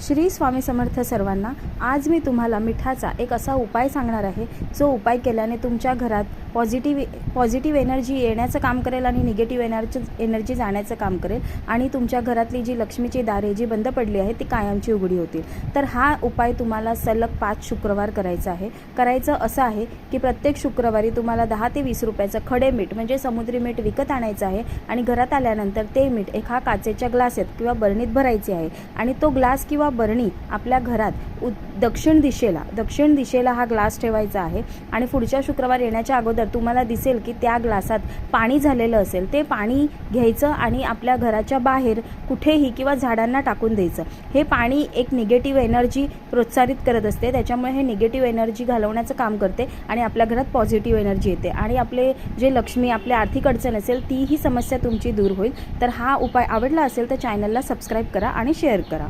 श्री स्वामी समर्थ सर्वांना। आज मी तुम्हाला मिठाचा एक असा उपाय सांगणार आहे जो उपाय केल्याने तुमच्या घरात पॉझिटिव्ह एनर्जी येण्याचं काम करेल आणि निगेटिव्ह एनर्जी जाण्याचं काम करेल आणि तुमच्या घरातली जी लक्ष्मीची दारे जी बंद पडली आहे ती कायमची उघडी होतील। तर हा उपाय तुम्हाला सलग 5 शुक्रवार करायचा आहे। करायचं असं आहे की प्रत्येक शुक्रवारी तुम्हाला 10 ते 20 रुपयाचं खडे मीठ म्हणजे समुद्री मीठ विकत आणायचं आहे आणि घरात आल्यानंतर ते मीठ एका काचेच्या ग्लासात किंवा बरणीत भरायचे आहे आणि तो ग्लास किंवा बरणी आपल्या घरात दक्षिण दिशेला हा ग्लास ठेवायचा आहे आणि पुढच्या शुक्रवार येण्याच्या अगोदर तुम्हाला दिसेल की त्या ग्लासात पाणी झालेलं असेल ते पाणी घ्यायचं आणि आपल्या घराच्या बाहेर कुठेही किंवा झाडांना टाकून द्यायचं। हे पाणी एक निगेटिव्ह एनर्जी प्रोत्साहित करत असते, त्याच्यामुळे हे निगेटिव्ह एनर्जी घालवण्याचं काम करते आणि आपल्या घरात पॉझिटिव्ह एनर्जी येते आणि आपले जे लक्ष्मी आपली आर्थिक अडचण असेल तीही समस्या तुमची दूर होईल। तर हा उपाय आवडला असेल तर चॅनलला सबस्क्राईब करा आणि शेअर करा।